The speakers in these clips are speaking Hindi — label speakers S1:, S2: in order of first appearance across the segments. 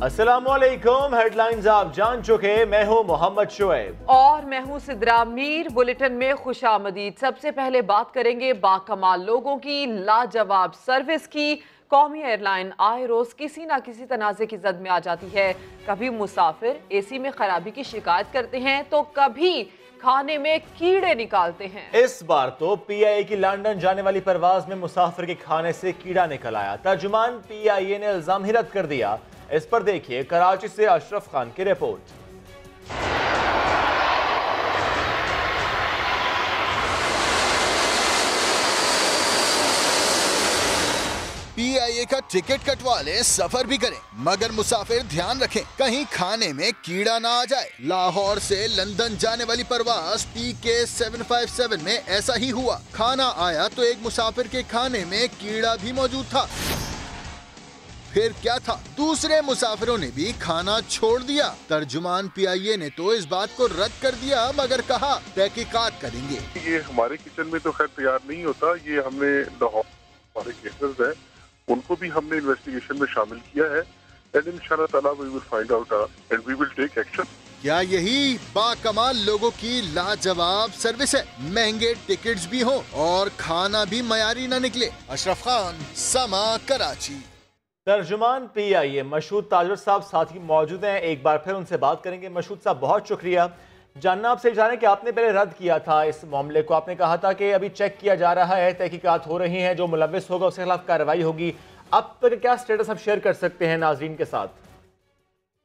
S1: अस्सलामुअलैकुम, हेडलाइंस आप जान चुके। मैं हूं मोहम्मद शुएब
S2: और मैं हूं सिद्रा मीर। बुलेटिन में खुशामदीद। सबसे पहले बात करेंगे बाकमाल लोगों की, लाजवाब सर्विस की। कौमी एयरलाइन आए रोज किसी ना किसी तनाज़े की जद में आ जाती है। कभी मुसाफिर एसी में खराबी की शिकायत करते हैं तो कभी खाने में कीड़े निकालते हैं।
S1: इस बार तो PIA की लंदन जाने वाली परवाज में मुसाफिर के खाने से कीड़ा निकल आया। तर्जुमान PIA ने इल्जाम ही रद्द कर दिया। इस पर देखिए कराची से अशरफ खान की रिपोर्ट।
S3: PIA का टिकट कटवा लें, सफर भी करें, मगर मुसाफिर ध्यान रखें कहीं खाने में कीड़ा ना आ जाए। लाहौर से लंदन जाने वाली परवाज PK 757 में ऐसा ही हुआ। खाना आया तो एक मुसाफिर के खाने में कीड़ा भी मौजूद था। फिर क्या था, दूसरे मुसाफिरों ने भी खाना छोड़ दिया। तर्जुमान PIA ने तो इस बात को रद्द कर दिया, मगर कहा तहकीकात करेंगे।
S4: ये हमारे किचन में तो खैर तैयार नहीं होता। ये हमने लाहौर हमारे केसेस है, उनको भी हमने इन्वेस्टिगेशन में शामिल किया है एंड इंशाल्लाह ताला we will find out and we will take action.
S3: क्या यही बाकमाल लोगों की लाजवाब सर्विस है? महंगे टिकट्स भी हों और खाना भी मयारी न निकले। अशरफ खान, समा, कराची।
S1: तर्जुमान PIA मशहूद ताजर साहब साथ ही मौजूद हैं। एक बार फिर उनसे बात करेंगे। मशहूद साहब, बहुत शुक्रिया। जानना आपसे जाने कि आपने पहले रद्द किया था इस मामले को। आपने कहा था कि अभी चेक किया जा रहा है, तहकीकात हो रही हैं, जो मुलव्विस होगा उसके खिलाफ कार्रवाई होगी। अब तक क्या स्टेटस आप शेयर कर सकते हैं नाजरीन के साथ?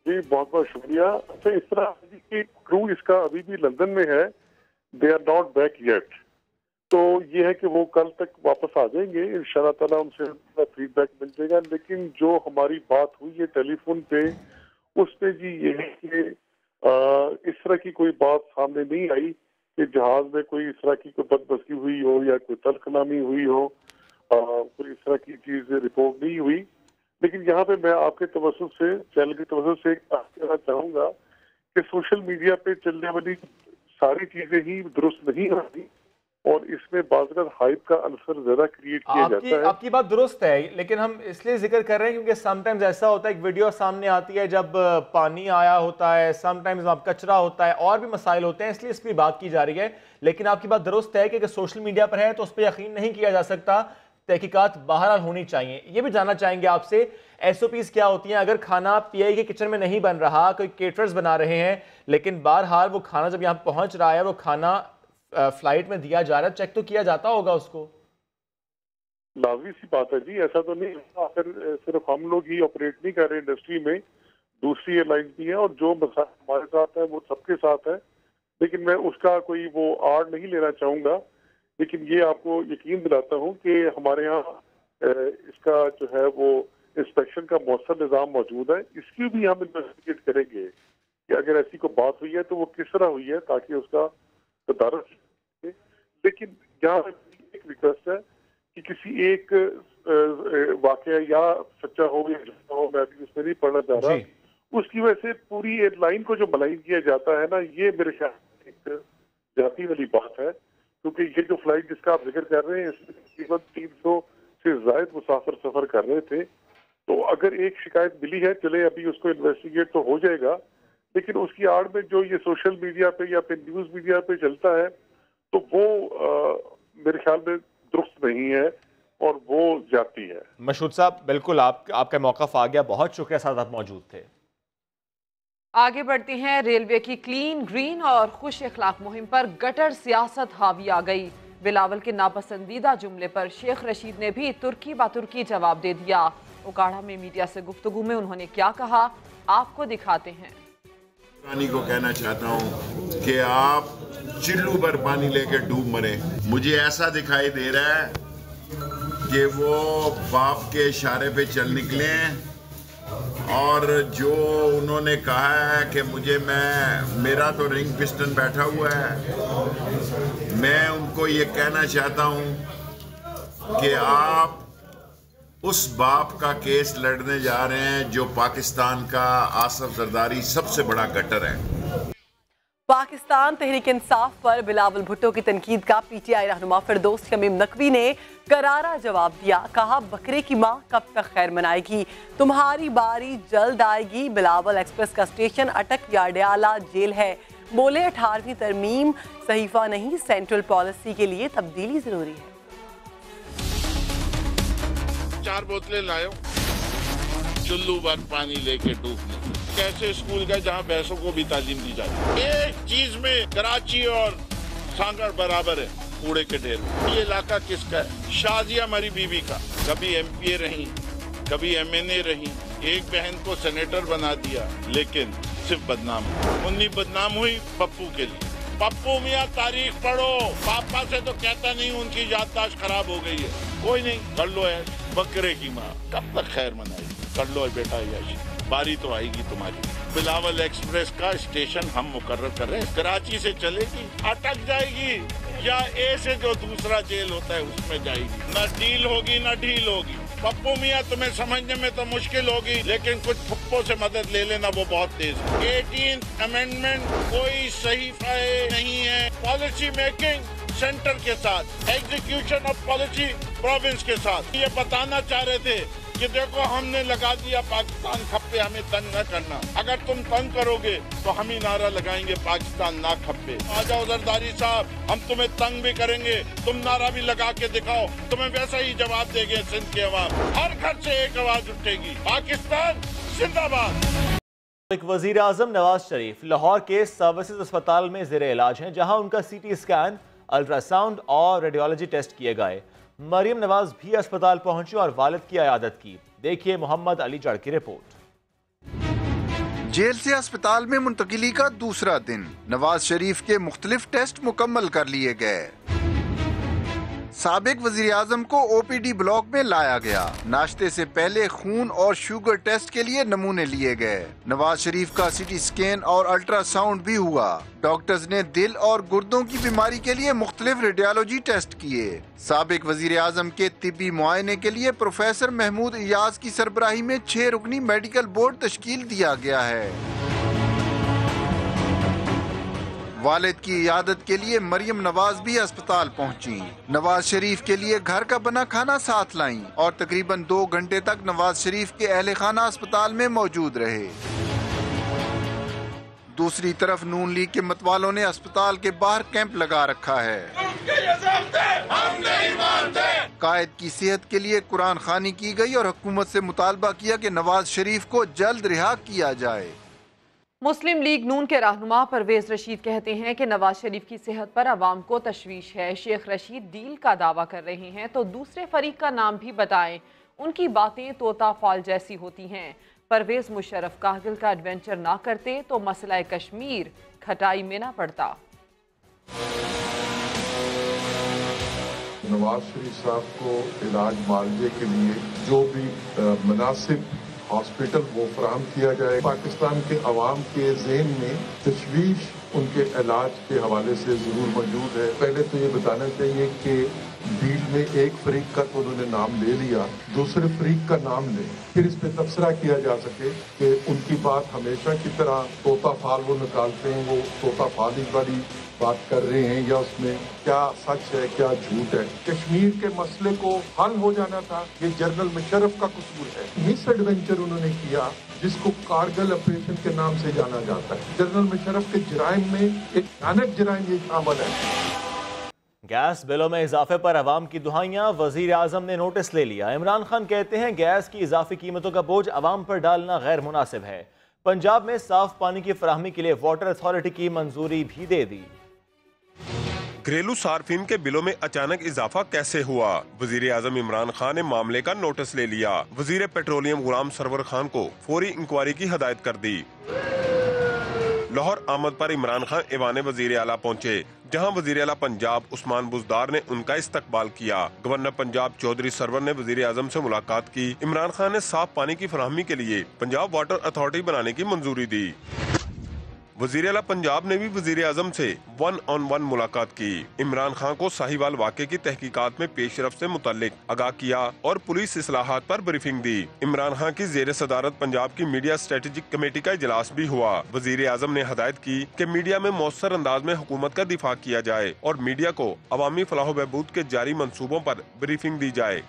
S4: जी बहुत बहुत शुक्रिया। अच्छा, इस तरह की क्रू इसका अभी भी लंदन में है, they are not back yet. तो ये है कि वो कल तक वापस आ जाएंगे इंशाल्लाह ताला, उनसे फीडबैक मिल जाएगा। लेकिन जो हमारी बात हुई है टेलीफोन पे, उस पे जी ये है कि इस तरह की कोई बात सामने नहीं आई कि जहाज में कोई इस तरह की कोई बदमज़गी हुई हो या कोई तलखनामी हुई हो। कोई इस तरह की चीज रिपोर्ट नहीं हुई। लेकिन यहाँ पे मैं आपके तवज्जुह से, चैनल की तवज्जुह से कहना चाहूंगा कि सोशल मीडिया पे चलने वाली सारी चीजें ही दुरुस्त नहीं होती और इसमें बाज़ हाइप का अंसर ज्यादा क्रिएट किया जाता है।
S1: आपकी बात दुरुस्त है, लेकिन हम इसलिए जिक्र कर रहे हैं क्योंकि समटाइम्स ऐसा होता है, एक वीडियो सामने आती है जब पानी आया होता है, समटाइम्स कचरा होता है और भी मसाइल होते हैं, इसलिए इस पर बात की जा रही है। लेकिन आपकी बात दुरुस्त है कि अगर सोशल मीडिया पर है तो उस पर यकीन नहीं किया जा सकता। तहकीकात बहरहाल होनी चाहिए। ये भी जानना चाहेंगे आपसे, SOPs क्या होती हैं अगर खाना PIA के किचन में नहीं बन रहा, कोई केटरर्स बना रहे हैं, लेकिन बहरहाल वो खाना जब यहाँ पहुंच रहा है, वो खाना फ्लाइट में दिया जा रहा है, चेक तो किया जाता होगा उसको?
S4: लाजमी सी बात है जी, ऐसा तो नहीं अगर सिर्फ हम लोग ही ऑपरेट नहीं कर रहे इंडस्ट्री में, दूसरी एयरलाइंस भी है और जो मसाइल हमारे साथ है वो सबके साथ है। लेकिन मैं उसका कोई वो आड़ नहीं लेना चाहूंगा। लेकिन ये आपको यकीन दिलाता हूँ कि हमारे यहाँ इसका जो है वो इंस्पेक्शन का मौसर निज़ाम मौजूद है। इसकी भी हम इन्वेस्टिगेट करेंगे कि अगर ऐसी कोई बात हुई है तो वो किस तरह हुई है, ताकि उसका तदारक। लेकिन यहाँ एक रिक्वेस्ट है कि किसी एक वाकया या सच्चा हो या झूठा हो, मैं अभी उसमें नहीं पढ़ना चाह रहा, उसकी वजह से पूरी एयरलाइन को जो मलाइन किया जाता है ना, ये मेरे ख्याल में एक जाती वाली बात है। क्योंकि ये जो फ्लाइट जिसका आप जिक्र कर रहे हैं, इसमें तकरीबन 300 से ज्यादा मुसाफिर सफर कर रहे थे। तो अगर एक शिकायत मिली है, चले अभी उसको इन्वेस्टिगेट तो हो जाएगा, लेकिन उसकी आड़ में जो ये सोशल मीडिया पे या फिर न्यूज मीडिया पे चलता है तो वो मेरे ख्याल में दुरुस्त नहीं है और वो जाती है।
S1: मशहूद साहब, बिल्कुल आपका मौक़िफ़ आ गया, बहुत शुक्रिया साथ आप मौजूद थे।
S2: आगे बढ़ते हैं। रेलवे की क्लीन, ग्रीन और खुश अखलाक मुहिम पर गटर सियासत हावी आ गई। बिलावल के नापसंदीदा जुमले पर शेख रशीद ने भी तुर्की बातुर्की जवाब दे दिया। उकाड़ा में मीडिया से गुफ्तगू में उन्होंने क्या कहा, आपको दिखाते हैं।
S5: रानी को कहना चाहता हूँ कि आप चिल्लू भर पानी लेके डूब मरे। मुझे ऐसा दिखाई दे रहा है कि वो बाप के इशारे पे चल निकले और जो उन्होंने कहा है कि मेरा तो रिंग पिस्टन बैठा हुआ है। मैं उनको ये कहना चाहता हूँ कि आप उस बाप का केस लड़ने जा रहे हैं जो पाकिस्तान का आसफ जरदारी सबसे बड़ा गटर है।
S6: पाकिस्तान तहरीक इंसाफ पर बिलावल भुट्टो की तनकीद का PTI रहनुमा फिरदौस शमीम नकवी ने करारा जवाब दिया। कहा, बकरे की माँ कब तक खैर मनाएगी, तुम्हारी बारी जल्द आएगी। बिलावल एक्सप्रेस का स्टेशन अटक यार्डियाला जेल है। बोले, 18वीं तरमीम सहीफा नहीं, सेंट्रल पॉलिसी के लिए तब्दीली जरूरी है।
S7: 4 बोतलें लायो चुल्लू भर पानी लेके डूबने, कैसे स्कूल का जहाँ भैंसों को भी तालीम दी जाती है। एक चीज में कराची और सांगड़ बराबर है, कूड़े के ढेर। ये इलाका किसका है? शाजिया हमारी बीवी का, कभी MPA रही, कभी MNA रही, एक बहन को सेनेटर बना दिया, लेकिन सिर्फ बदनाम। उन्हीं बदनाम हुई पप्पू के लिए। पप्पू मियाँ तारीख पढ़ो, पापा से तो कहता नहीं उनकी याददाश्त खराब हो गई है। कोई नहीं, कर लो है। बकरे की माँ कब तक खैर मनाएगी, कर लो बेटा याशी, बारी तो आएगी तुम्हारी। बिलावल एक्सप्रेस का स्टेशन हम मुकर्रर कर रहे हैं, कराची से चलेगी, अटक जाएगी, या ए से जो दूसरा जेल होता है उसमें जाएगी। न डील होगी न ढील होगी। पप्पू मियाँ तुम्हें समझने में तो मुश्किल होगी, लेकिन कुछ फुप्पो से मदद ले लेना, वो बहुत तेज है। 18th अमेंडमेंट कोई सही नहीं है। पॉलिसी मेकिंग सेंटर के साथ, एग्जीक्यूशन ऑफ पॉलिसी प्रोविंस के साथ। ये बताना चाह रहे थे कि देखो हमने लगा दिया पाकिस्तान खप्पे, हमें तंग न करना। अगर तुम तंग करोगे तो हम ही नारा लगाएंगे पाकिस्तान ना खप्पे। आ जाओ जरदारी साहब, हम तुम्हें तंग भी करेंगे, तुम नारा भी लगा के दिखाओ, तुम्हें वैसा ही जवाब देंगे सिंध के अवाम। हर घर से एक आवाज उठेगी, पाकिस्तान जिंदाबाद।
S1: एक वजीर आजम नवाज शरीफ लाहौर के सर्विसेज अस्पताल में ज़ेरे इलाज हैं, जहां उनका CT स्कैन, अल्ट्रासाउंड और रेडियोलॉजी टेस्ट किए गए। मरियम नवाज भी अस्पताल पहुंची और वालिद की इयादत की। देखिए मोहम्मद अली जड़ की रिपोर्ट।
S8: जेल से अस्पताल में मुंतकिली का दूसरा दिन, नवाज शरीफ के मुख्तलिफ टेस्ट मुकम्मल कर लिए गए। साबिक वजीर आजम को OPD ब्लॉक में लाया गया। नाश्ते से पहले खून और शुगर टेस्ट के लिए नमूने लिए गए। नवाज शरीफ का CT स्कैन और अल्ट्रासाउंड भी हुआ। डॉक्टर्स ने दिल और गुर्दों की बीमारी के लिए मुख्तलिफ रेडियोलॉजी टेस्ट किए। साबिक वजीर आजम के तिब्बी मुआयने के लिए प्रोफेसर महमूद इयाज की सरबराही में 6 रुकनी मेडिकल बोर्ड तश्कील दिया गया है। वालिद की इयादत के लिए मरियम नवाज भी अस्पताल पहुंची। नवाज शरीफ के लिए घर का बना खाना साथ लाईं और तकरीबन 2 घंटे तक नवाज शरीफ के अहले खाना अस्पताल में मौजूद रहे। दूसरी तरफ नून लीग के मतवालों ने अस्पताल के बाहर कैंप लगा रखा है। कायद की सेहत के लिए कुरान खानी की गई और हुकूमत से मुतालबा किया कि नवाज शरीफ को जल्द रिहा किया जाए।
S2: मुस्लिम लीग नून के रहनुमा परवेज रशीद कहते हैं कि नवाज शरीफ की सेहत पर अवाम को तशवीश है। शेख रशीद डील का दावा कर रहे हैं तो दूसरे फरीक का नाम भी बताएं। उनकी बातें तोता फाल जैसी होती हैं। परवेज मुशर्रफ कारगिल का एडवेंचर ना करते तो मसला कश्मीर खटाई में ना पड़ता।
S9: नवाज शरीफ साहब को इलाज मुआवजे के लिए जो भी मुनासिब हॉस्पिटल वो फराहम किया जाए। पाकिस्तान के अवाम के ज़हन में तशवीश उनके इलाज के हवाले से ज़रूर मौजूद है। पहले तो ये बताना चाहिए कि डील में एक फरीक का तो उन्होंने नाम ले लिया, दूसरे फरीक का नाम लें, फिर इस पे तबसरा किया जा सके कि उनकी बात हमेशा की तरह तोता फाल वो निकालते हैं, वो तोता फाल ही वाली बात कर रहे हैं या उसमें क्या सच है क्या झूठ है। कश्मीर के मसले को हल हो जाना था, ये जनरल मुशर्रफ का कसूर है। मिस एडवेंचर उन्होंने किया जिसको कारगिल ऑपरेशन के नाम से जाना जाता है। जनरल मुशर्रफ के जराइम में एक भयानक जराइम ये शामिल है।
S1: गैस बिलों में इजाफे पर अवाम की दुहाइयां, वजीर आजम ने नोटिस ले लिया। इमरान खान कहते हैं गैस की इजाफी कीमतों का बोझ अवाम पर डालना गैर मुनासिब है। पंजाब में साफ पानी की फराहमी के लिए वाटर अथॉरिटी की मंजूरी भी दे दी।
S10: घरेलू सार्फिन के बिलों में अचानक इजाफा कैसे हुआ? वजीर आजम इमरान खान ने मामले का नोटिस ले लिया। वजीर पेट्रोलियम गुलाम सरवर खान को फौरी इंक्वायरी की हदायत कर दी। लाहौर आमद पर इमरान खान ईवान वजीर आला पहुँचे, जहाँ वजीर आला पंजाब उस्मान बुजदार ने उनका इस्तकबाल किया। गवर्नर पंजाब चौधरी सरवर ने वजीर आजम से मुलाकात की। इमरान खान ने साफ पानी की फराहमी के लिए पंजाब वाटर अथॉरिटी बनाने की मंजूरी दी। वजीर आला पंजाब ने भी वजीर आजम से 1-on-1 मुलाकात की। इमरान खान को साहिवाल वाक़े की तहकीकात में पेशरफ से मुतल्लिक आगाह किया और पुलिस इस्लाहात पर ब्रीफिंग दी। इमरान खान की ज़ेर सदारत पंजाब की मीडिया स्ट्रेटेजिक कमेटी का इजलास भी हुआ। वजीर आजम ने हदायत की कि मीडिया में मौसर अंदाज में हुकूमत का दिफा किया जाए और मीडिया को अवामी फलाह बहबूद के जारी मंसूबों पर ब्रीफिंग दी जाए।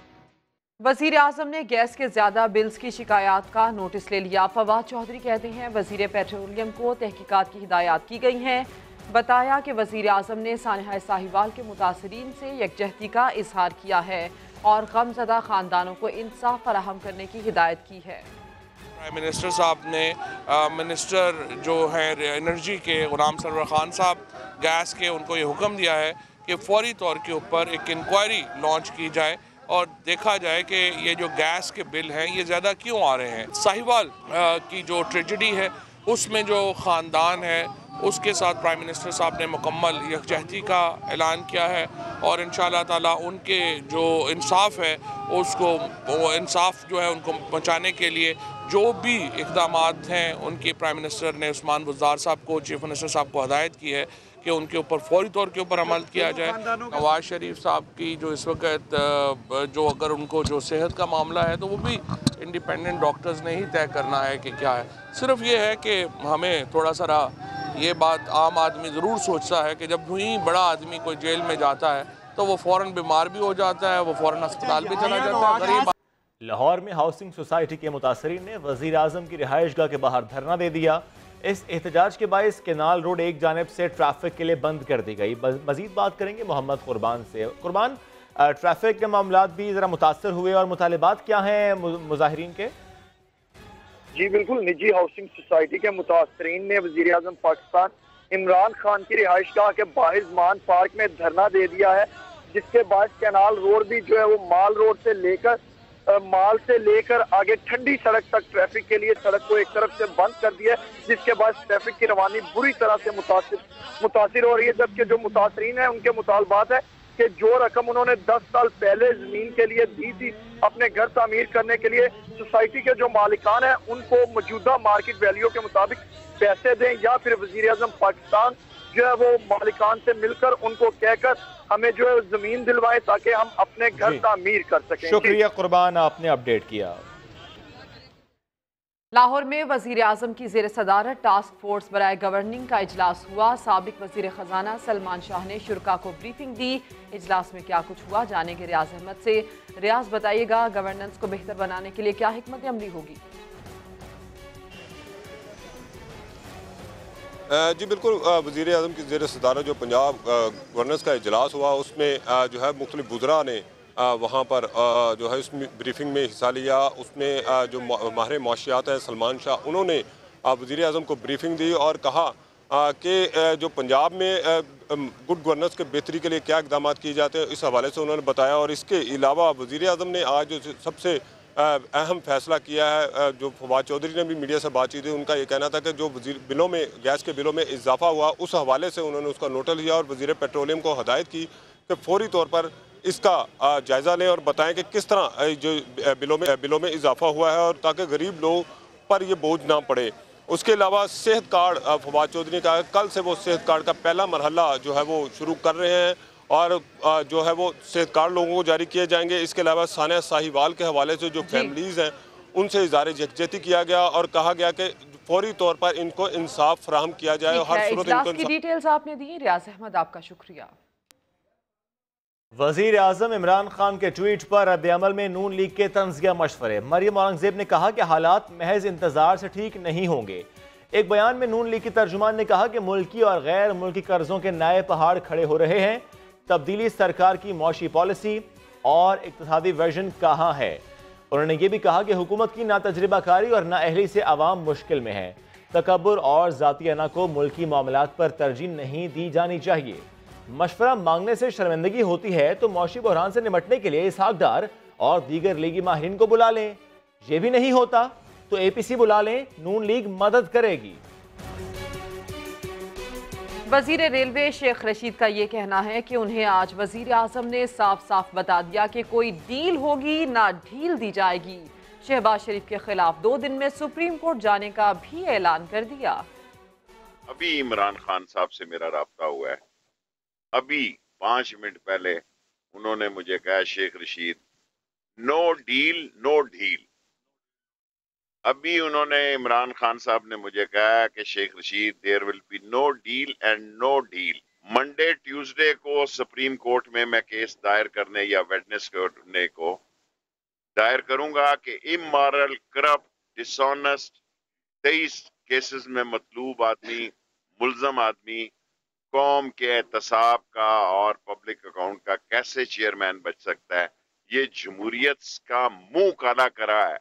S2: वजीर आजम ने गैस के ज्यादा बिल्स की शिकायत का नोटिस ले लिया। फवाद चौधरी कहते हैं वजीर पेट्रोलियम को तहकीकात की हिदायत की गई हैं। बताया कि वजीर आजम ने सानहा साहिवाल के मुतासरीन से यकजहती का इजहार किया है और गमज़दा खानदानों को इंसाफ फराहम करने की हिदायत की है।
S11: प्राइम मिनिस्टर साहब ने मिनिस्टर जो है एनर्जी के गुलाम सरवर खान साहब गैस के उनको ये हुक्म दिया है कि फौरी तौर के ऊपर एक इंक्वायरी लॉन्च की जाए और देखा जाए कि ये जो गैस के बिल हैं ये ज़्यादा क्यों आ रहे हैं। साहिवाल की जो ट्रेजेडी है उसमें जो ख़ानदान है उसके साथ प्राइम मिनिस्टर साहब ने मुकम्मल यकजहती का ऐलान किया है और इंशाअल्लाह ताला उनके जो इंसाफ है उसको वो इंसाफ जो है उनको पहुँचाने के लिए जो भी इक़दामात हैं उनके प्राइम मिनिस्टर ने उस्मान बुज़दार साहब को चीफ मिनिस्टर साहब को हदायत की है कि उनके ऊपर फौरी तौर के ऊपर अमल किया जाए। नवाज शरीफ साहब की जो इस वक्त जो अगर उनको जो सेहत का मामला है तो वो भी इंडिपेंडेंट डॉक्टर्स ने ही तय करना है कि क्या है। सिर्फ ये है कि हमें थोड़ा सा ये बात आम आदमी ज़रूर सोचता है कि जब ही बड़ा आदमी कोई जेल में जाता है तो वो फ़ौरन बीमार भी हो जाता है, वो फ़ौरन अस्पताल भी चला जाता है। गरीब
S1: लाहौर में हाउसिंग सोसाइटी के मुतासरीन ने वज़ीर आज़म की रिहाइशगाह के बाहर धरना दे दिया। इस एहतजाज के बायस केनाल रोड एक जानिब से ट्रैफिक के लिए बंद कर दी गई। मजीद बात करेंगे मोहम्मद कुर्बान से। कुर्बान, ट्रैफिक के मामलात भी ज़रा मुतासर हुए और मुतालिबात क्या हैं मुजाहिरीन के?
S12: जी बिल्कुल, निजी हाउसिंग सोसाइटी के मुतासरीन ने वज़ीर आज़म पाकिस्तान इमरान खान की रिहाइशगाह के बाहर मान पार्क में धरना दे दिया है, जिसके बाद कैनाल रोड भी जो है वो माल रोड से लेकर माल से लेकर आगे ठंडी सड़क तक ट्रैफिक के लिए सड़क को एक तरफ से बंद कर दिया है, जिसके बाद ट्रैफिक की रवानी बुरी तरह से मुतासिर हो रही है। जबकि जो मुतासरीन है उनके मुतालबात है कि जो रकम उन्होंने 10 साल पहले जमीन के लिए दी थी अपने घर तामीर करने के लिए, सोसाइटी के जो मालिकान है उनको मौजूदा मार्केट वैल्यू के मुताबिक पैसे दें या फिर वजीर आज़म पाकिस्तान जो है वो मालिकान से मिलकर उनको कहकर हमें जो है जमीन दिलवाए ताकि हम अपने घर तामीर कर सकें।
S1: शुक्रिया कुर्बान, आपने अपडेट किया।
S2: लाहौर में वजीर आजम की जेर सदारत टास्क फोर्स बराए गवर्निंग का इजलास हुआ। साबिक वजीर खजाना सलमान शाह ने शुरा को ब्रीफिंग दी। इजलास में क्या कुछ हुआ जानेंगे रियाज अहमद से। रियाज, बताइएगा गवर्नेंस को बेहतर बनाने के लिए क्या हिकमत अमली होगी?
S10: जी बिल्कुल, वज़ीर आज़म की ज़ेर सदारत जो पंजाब गवर्नेंस का इजलास हुआ उसमें जो है मुख्तलिफ बुज़रा ने वहाँ पर जो है उस ब्रीफिंग में हिस्सा लिया। उसमें जो माहिर मुआशियात हैं सलमान शाह, उन्होंने वज़ीर आज़म को ब्रीफिंग दी और कहा कि जो पंजाब में गुड गवर्नेंस के बेहतरी के लिए क्या इक़दाम किए जाते हैं, इस हवाले से उन्होंने बताया। और इसके अलावा वज़ीर आज़म ने आज जो सबसे अहम फैसला किया है, जो फवाद चौधरी ने भी मीडिया से बातचीत की, उनका ये कहना था कि जो बिलों में गैस के बिलों में इजाफा हुआ उस हवाले से उन्होंने उसका नोटिस लिया और वज़ीर पेट्रोलियम को हदायत की कि फौरी तौर पर इसका जायज़ा लें और बताएं कि किस तरह जो बिलों में इजाफा हुआ है और ताकि गरीब लोगों पर ये बोझ ना पड़े। उसके अलावा सेहत कार्ड, फवाद चौधरी ने कहा कल से वो सेहत कार्ड का पहला मरहला जो है वो शुरू कर रहे हैं और जो है वो सेहत कार्ड लोगों को जारी किए जाएंगे। इसके अलावा सानिया साहिवाल के हवाले से जो फैमिलीज़ हैं उनसे इज़हार यकजहती किया गया और कहा गया कि फौरी तौर पर इनको इंसाफ फराहम किया जाए और हर सूरत इनको
S2: की डिटेल्स आपने दी। रियाज अहमद, आपका शुक्रिया।
S1: वजीर आजम इमरान खान के ट्वीट पर रद्द-ए-अमल में नून लीग के तंज़िया मशवरे। मरियम औरंगजेब ने कहा कि हालात महज इंतजार से ठीक नहीं होंगे। एक बयान में नून लीग की तर्जुमान ने कहा कि मुल्की और गैर मुल्की कर्जों के नए पहाड़ खड़े हो रहे हैं। तब्दीली सरकार की मौशी पॉलिसी और इक्तिसादी वर्जन कहाँ है। उन्होंने ये भी कहा कि हुकूमत की ना तजर्बाकारी और ना अहली से आवाम मुश्किल में है। तकब्बुर और ज़ाती अना को मुल्की मामलात पर तरजीह नहीं दी जानी चाहिए। मशवरा मांगने से शर्मिंदगी होती है तो मौशी बहरान से निपटने के लिए इसहाक डार और दीगर लीगी माहिरीन को बुला लें। ये भी नहीं होता तो APC बुला लें, नून लीग मदद करेगी।
S2: वजीर रेलवे शेख रशीद का ये कहना है कि उन्हें आज वजीर आजम ने साफ साफ बता दिया कि कोई डील होगी ना ढील दी जाएगी। शहबाज शरीफ के खिलाफ 2 दिन में सुप्रीम कोर्ट जाने का भी ऐलान कर दिया।
S5: अभी इमरान खान साहब से मेरा राब्ता हुआ है, अभी 5 मिनट पहले उन्होंने मुझे कहा Sheikh Rashid no deal no ढील। अभी उन्होंने इमरान खान साहब ने मुझे कहा कि Sheikh Rashid there will be no deal and no deal. Monday Tuesday को सुप्रीम कोर्ट में मैं केस दायर करने या वेडनेसडे को दायर करूंगा कि इमोरल, करप्ट, डिसऑनेस्ट 23 केसेस में मतलूब आदमी, मुल्जम आदमी कौम के एहतसाब का और पब्लिक अकाउंट का कैसे चेयरमैन बच सकता है? ये जमहूरियत का मुंह काला करा है।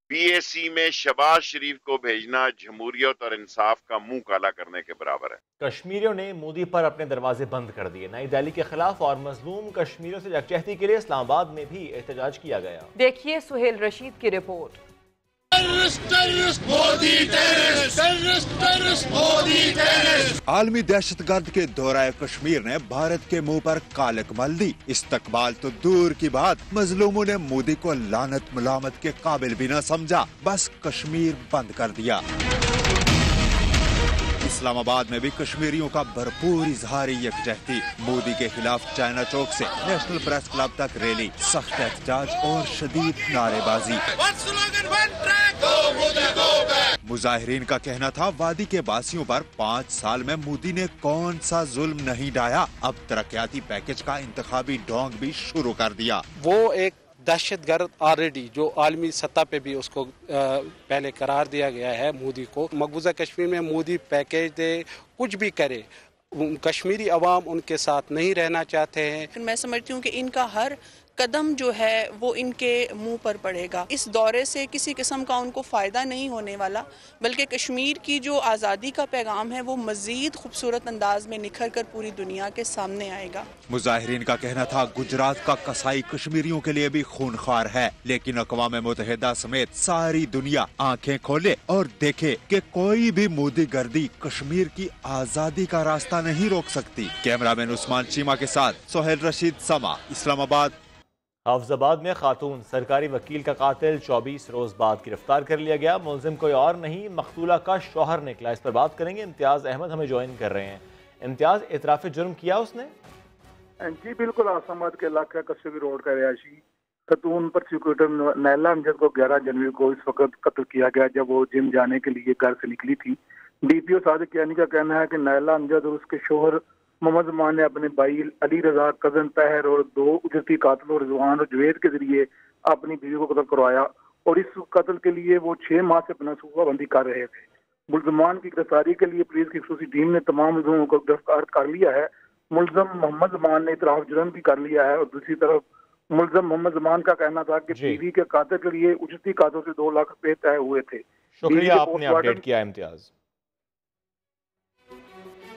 S5: BAC में शहबाज शरीफ को भेजना जमहूरियत और इंसाफ का मुंह काला करने के बराबर है।
S1: कश्मीरियों ने मोदी पर अपने दरवाजे बंद कर दिए। नई दिल्ली के खिलाफ और मजलूम कश्मीरियों से यकजहती के लिए इस्लामाबाद में भी एहतजाज किया गया।
S2: देखिए सुहेल रशीद की रिपोर्ट।
S13: आलमी दहशतगर्द के दौराए कश्मीर ने भारत के मुंह पर कालिक मल दी। इस्तकबाल तो दूर की बात, मजलूमों ने मोदी को लानत मुलामत के काबिल भी न समझा, बस कश्मीर बंद कर दिया। इस्लामाबाद में भी कश्मीरियों का भरपूर इजहारी यकजहती। मोदी के खिलाफ चाइना चौक से नेशनल प्रेस क्लब तक रैली, सख्त एहतजाज और शदीद नारेबाजी। मुजाहिरीन का कहना था वादी के बासियों पर 5 साल में मोदी ने कौन सा जुल्म नहीं ढाया, अब तरक्याती पैकेज का इंतखाबी ढोंग भी शुरू कर दिया।
S14: वो एक दहशतगर्द ऑलरेडी जो आलमी सतह पे भी उसको पहले करार दिया गया है मोदी को। मकबूजा कश्मीर में मोदी पैकेज दे, कुछ भी करे, कश्मीरी अवाम उनके साथ नहीं रहना चाहते हैं।
S15: मैं समझती हूँ कि इनका हर कदम जो है वो इनके मुंह पर पड़ेगा। इस दौरे से किसी किस्म का उनको फ़ायदा नहीं होने वाला, बल्कि कश्मीर की जो आज़ादी का पैगाम है वो मज़ीद खूबसूरत अंदाज में निखर कर पूरी दुनिया के सामने आएगा।
S13: मुजाहिरीन का कहना था गुजरात का कसाई कश्मीरियों के लिए भी खूनख्वार है, लेकिन अक़वाम मुत्तहिदा समेत सारी दुनिया आंखें खोले और देखे कि कोई भी मोदी गर्दी कश्मीर की आज़ादी का रास्ता नहीं रोक सकती। कैमरामैन उस्मान चीमा के साथ सोहेल रशीद, समा, इस्लामाबाद।
S1: हाफिजाबाद में खातून सरकारी वकील का कातिल 24 रोज बाद गिरफ्तार कर लिया गया। मुलजिम कोई और नहीं, मकतूला का शौहर निकला। इस पर बात करेंगे, इम्तियाज अहमद हमें ज्वाइन कर रहे हैं। इम्तियाज, एतराफ़ जुर्म किया उसने?
S16: जी बिल्कुल, आसामाबाद के इलाके कस्बी रोड का रिहायशी खातून प्रोसिक्यूटर नैला अमजद को 11 जनवरी को इस वक्त कत्ल किया गया जब वो जिम जाने के लिए घर से निकली थी। DPO सादिक यानी का कहना है कि नैला अमजद और उसके शौहर मोहम्मद मान ने अपने भाई अली रजा, कजन तहर और 2 उजरती कातिलों रिजवान और जुवैद के जरिए अपनी बीवी को कत्ल करवाया और इस कत्ल के लिए वो 6 माह से मनसूबाबंदी कर रहे थे। मुल्जमान की गिरफ्तारी के लिए पुलिस की खुसूसी टीम ने तमाम मुल्जमों को गिरफ्तार कर लिया है। मुल्जम मोहम्मद मान ने इतराफ जुर्म भी कर लिया है और दूसरी तरफ मुल्जम मोहम्मद मान का कहना था कि बीवी के कातिल के लिए उजरती कातिलों से 2 लाख रुपए तय हुए थे।
S1: शुक्रिया, आपने अपडेट किया इम्तियाज।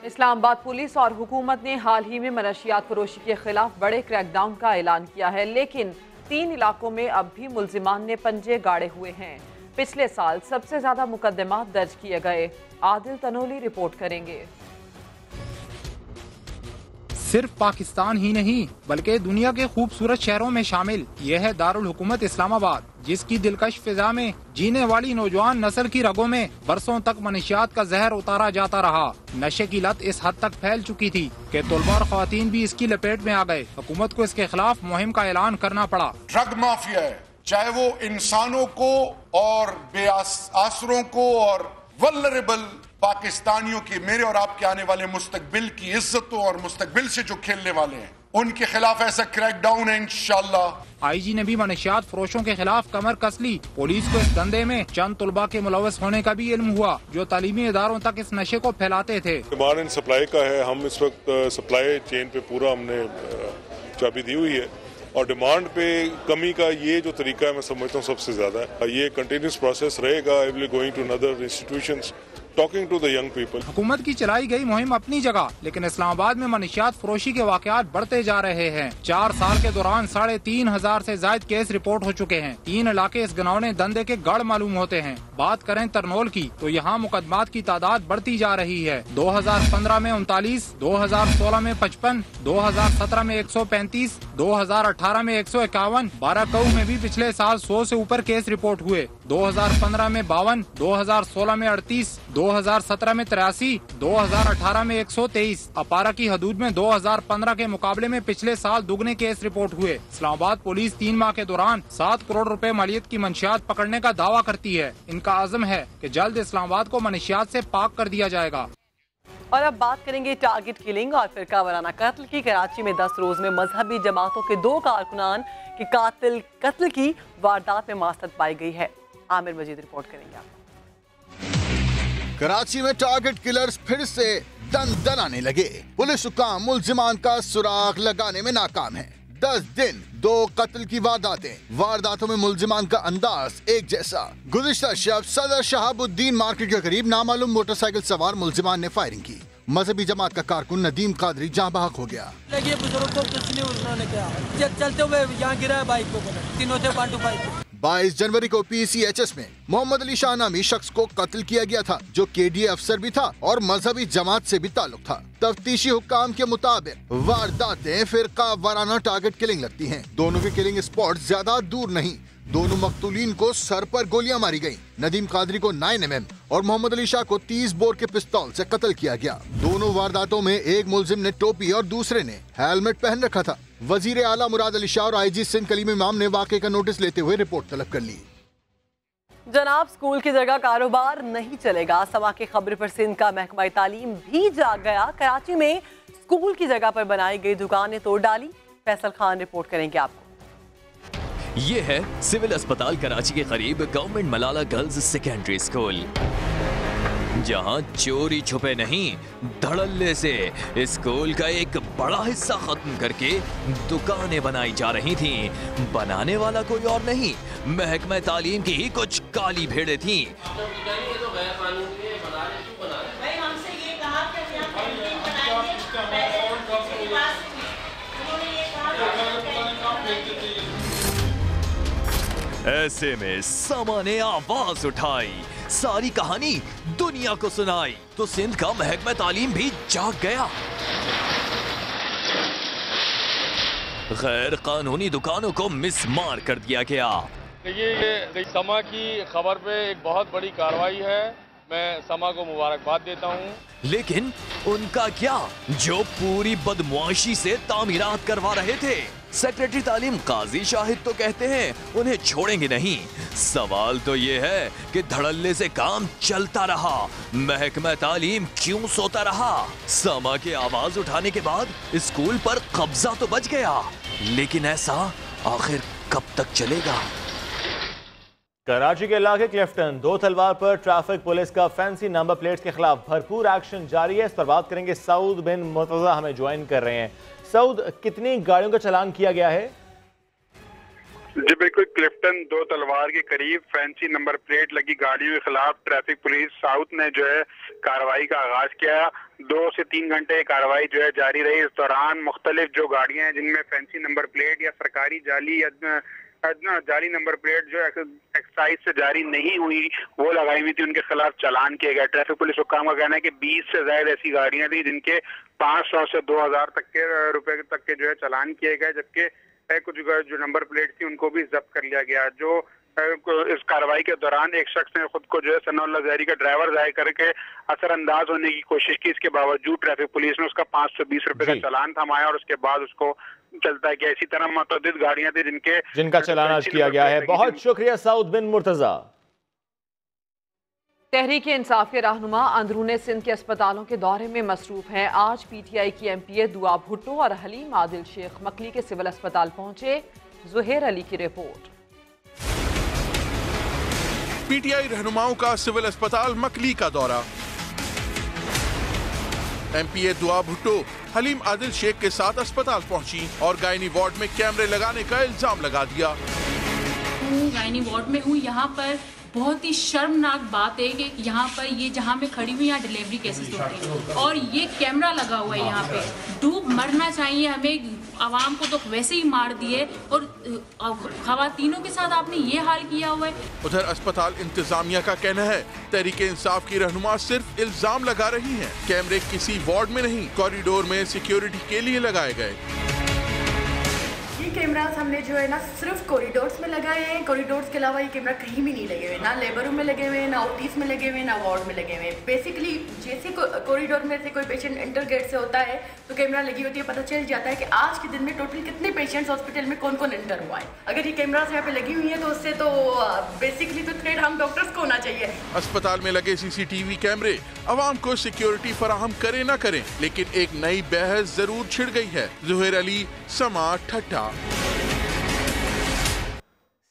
S2: इस्लामाबाद पुलिस और हुकूमत ने हाल ही में मनशियात फरोशी के खिलाफ बड़े क्रैकडाउन का ऐलान किया है, लेकिन 3 इलाकों में अब भी मुल्जिमान ने पंजे गाड़े हुए हैं। पिछले साल सबसे ज्यादा मुकदमात दर्ज किए गए। आदिल तनोली रिपोर्ट करेंगे।
S17: सिर्फ पाकिस्तान ही नहीं बल्कि दुनिया के खूबसूरत शहरों में शामिल यह है दारुल हुकूमत इस्लामाबाद, जिसकी दिलकश फिजा में जीने वाली नौजवान नस्ल की रगों में बरसों तक मनशियात का जहर उतारा जाता रहा। नशे की लत इस हद तक फैल चुकी थी कि तलबा और ख्वातीन भी इसकी लपेट में आ गए। हुकूमत को इसके खिलाफ मुहिम का ऐलान करना पड़ा।
S18: ड्रग माफिया है, चाहे वो इंसानों को और बेआसरों को और वल्नरेबल पाकिस्तानियों की, मेरे और आपके आने वाले मुस्तकबिल की इज्जतों और मुस्तकबिल से जो खेलने वाले हैं, उनके खिलाफ ऐसा क्रैकडाउन है इंशाअल्लाह।
S17: IG ने भी मनशियात फरोशों के खिलाफ कमर कस ली। पुलिस को इस धंधे में चंद तलबा के मुलव्वस होने का भी इल्म हुआ जो तालीमी इदारों तक इस नशे को फैलाते थे।
S19: डिमांड एंड सप्लाई का है, हम इस वक्त सप्लाई चेन पे पूरा हमने चाबी दी हुई है और डिमांड पे कमी का ये जो तरीका है मैं समझता हूँ सबसे ज्यादा है। ये कंटिन्यूस प्रोसेस रहेगा। I will going to other institutions talking to the young people.
S17: हुकूमत की चलाई गई मुहिम अपनी जगह, लेकिन इस्लामाबाद में मनशियात फरोशी के वाकयात बढ़ते जा रहे हैं। 4 साल के दौरान 3,500 से ज्यादा केस रिपोर्ट हो चुके हैं। 3 इलाके इस घिनौने धंधे के गढ़ मालूम होते हैं। बात करें तरनोल की तो यहाँ मुकदमात की तादाद बढ़ती जा रही है। 2015 में 39, 2016 में 55, 2017 में 135, 2018 में 151, 12 में भी पिछले साल 100 से ऊपर केस रिपोर्ट हुए। 2015 में 52, 2016 में 38, 2017 में 83, 2018 में 123। अपारा की हदूद में 2015 के मुकाबले में पिछले साल दुगने केस रिपोर्ट हुए। इस्लामाबाद पुलिस 3 माह के दौरान 7 करोड़ रुपए मालियत की मंशियात पकड़ने का दावा करती है। इनका आज़म है कि जल्द इस्लामाबाद को मंशियात से पाक कर दिया जाएगा।
S6: और अब बात करेंगे टारगेट किलिंग और फिरका वाराना कत्ल की। कराची में 10 रोज में मजहबी जमातों के 2 कारकुनान की कत्ल की वारदात में मासत पाई गई है। आमिर मजीद रिपोर्ट करेंगे आप।
S3: कराची में टारगेट किलर्स फिर से दनाने लगे। पुलिस हुक्काम मुल्जिमान का सुराग लगाने में नाकाम है। 10 दिन 2 कत्ल की वारदातों में मुल्जिमान का अंदाज एक जैसा। गुज़िश्ता शब सदर शहाबुद्दीन मार्केट के करीब नामालूम मोटरसाइकिल सवार मुल्जिमान ने फायरिंग की। मजहबी जमात का कारकुन नदीम कादरी जहाँ बहक हो गया।
S20: चलते हुए यहाँ गिरा है बाइक को, तीनों थे
S3: 22 जनवरी को PCHS में मोहम्मद अली शाह नामी शख्स को कत्ल किया गया था, जो KDA अफसर भी था और मजहबी जमात से भी ताल्लुक था। तफ्तीशी हुक्काम के मुताबिक वारदातें फिरका वाराना टारगेट किलिंग लगती हैं। दोनों के किलिंग स्पॉट ज्यादा दूर नहीं। दोनों मकतूलीन को सर पर गोलियां मारी गयी। नदीम कादरी को 9mm और मोहम्मद अली शाह को 30 बोर के पिस्तौल से कत्ल किया गया। दोनों वारदातों में एक मुल्जिम ने टोपी और दूसरे ने हेलमेट पहन रखा था। वजीर आला मुराद अली शाह और IG सिंध कलीम इमाम ने वाक़े का नोटिस लेते हुए रिपोर्ट तलब कर ली।
S6: जनाब, स्कूल की जगह कारोबार नहीं चलेगा। समा की खबर पर सिंध का महकमा तालीम भी जाग गया। कराची में स्कूल की जगह पर बनाई गई दुकानें तोड़ डाली। फैसल खान रिपोर्ट करेंगे आपको।
S21: ये है सिविल अस्पताल कराची के करीब government Malala girls secondary school, जहां चोरी छुपे नहीं धड़ल्ले से स्कूल का एक बड़ा हिस्सा खत्म करके दुकानें बनाई जा रही थीं। बनाने वाला कोई और नहीं, महकमा तालीम की ही कुछ काली भेड़ें थीं। ऐसे में समा ने आवाज उठाई, सारी कहानी दुनिया को सुनाई, तो सिंध का महकमा तालीम भी जाग गया। गैर कानूनी दुकानों को मिसमार कर दिया गया।
S22: ये समा की खबर पे एक बहुत बड़ी कार्रवाई है। मैं समा को मुबारकबाद देता हूँ।
S21: लेकिन उनका क्या, जो पूरी बदमाशी से तामीरात करवा रहे थे। सेक्रेटरी तालीम काजी शाहिद तो कहते हैं उन्हें छोड़ेंगे नहीं। सवाल तो ये है कि धड़ल्ले से काम चलता रहा, महकमा तालीम क्यों सोता रहा। समा के आवाज उठाने के बाद स्कूल पर कब्जा तो बच गया, लेकिन ऐसा आखिर कब तक चलेगा।
S1: कराची के इलाके क्लिफ्टन 2 तलवार पर ट्रैफिक पुलिस का फैंसी नंबर प्लेट्स के खिलाफ भरपूर एक्शन जारी है। इस पर बात करेंगे। सऊद बिन मुर्तजा हमें ज्वाइन कर रहे हैं। सऊद, कितनी गाड़ियों का चालान किया गया है?
S23: जी बिल्कुल, क्लिफ्टन 2 तलवार के करीब फैंसी नंबर प्लेट लगी गाड़ियों के खिलाफ ट्रैफिक पुलिस साउथ ने जो है कार्रवाई का आगाज किया। 2 से 3 घंटे कार्रवाई जो है जारी रही। इस दौरान मुख्तलिफ जो गाड़ियां हैं जिनमें फैंसी नंबर प्लेट या सरकारी जाली नंबर प्लेट जो एक्साइज से जारी नहीं हुई वो लगाई हुई थी, उनके खिलाफ चालान किए गए। ट्रैफिक पुलिस हुक्काम का कहना है कि 20 से ज्यादा ऐसी गाड़ियां थी जिनके 500 से 2000 तक के रुपए तक के जो है चालान किए गए, जबकि कुछ जो नंबर प्लेट थी उनको भी जब्त कर लिया गया। जो इस कार्रवाई के दौरान एक शख्स ने खुद को जो है सनाउल्लाह ज़हरी का ड्राइवर जाहिर करके असरअंदाज होने की कोशिश की। इसके बावजूद ट्रैफिक पुलिस ने उसका 520 रुपए का चालान थमाया और उसके बाद उसको चलता है कि इसी तरह मुतअद्दिद गाड़ियां थी जिनका
S1: चालान आज किया गया है। बहुत शुक्रिया सऊद बिन मुर्तजा।
S2: तहरीक इंसाफ के रहनुमा अंदरूने सिंध के अस्पतालों के दौरे में मसरूफ हैं। आज PTI की MPA दुआ भुट्टो और हलीम आदिल शेख मकली के सिविल अस्पताल पहुंचे। जुहेर अली की रिपोर्ट।
S18: PTI रहनुमाओं का सिविल अस्पताल मकली का दौरा। MPA दुआ भुट्टो हलीम आदिल शेख के साथ अस्पताल पहुंची और गायनी वार्ड में कैमरे लगाने का इल्जाम लगा दिया।
S24: गायनी वार्ड में हूँ, यहाँ पर बहुत ही शर्मनाक बात है कि यहाँ पर ये जहाँ मैं खड़ी हुई यहाँ डिलीवरी केसेस होते हैं और ये कैमरा लगा हुआ है। यहाँ पे डूब मरना चाहिए हमें, आवाम को तो वैसे ही मार दिए और खवातीनों के साथ आपने ये हाल किया हुआ है।
S18: उधर अस्पताल इंतजामिया का कहना है तहरीक इंसाफ की रहनुमा सिर्फ इल्जाम लगा रही हैं। कैमरे किसी वार्ड में नहीं, कॉरिडोर में सिक्योरिटी के लिए लगाए गए।
S4: कैमरास हमने जो है ना सिर्फ कॉरिडोर्स में लगाए हैं। कॉरिडोर्स के अलावा ये कैमरा कहीं भी नहीं लगे हुए, ना लेबर रूम में लगे हुए हैं, ना ओटीज में लगे हुए हैं, ना वार्ड में लगे हुए हैं। बेसिकली जैसे कॉरिडोर में से कोई पेशेंट इंटर गेट से होता है तो कैमरा लगी होती है, पता चल जाता है कि आज के दिन में टोटल कितने पेशेंट्स हॉस्पिटल में कौन कौन इंटर हुआ है। अगर ये कैमरास यहाँ पे लगी हुई है तो उससे तो बेसिकली तो थ्रेट हम डॉक्टर्स को होना चाहिए।
S7: अस्पताल में लगे CCTV कैमरे अवाम को सिक्योरिटी फराहम करे न करें, लेकिन एक नई बहस जरूर छिड़ गई है। ज़ुहैर अली, समा, ठट्टा।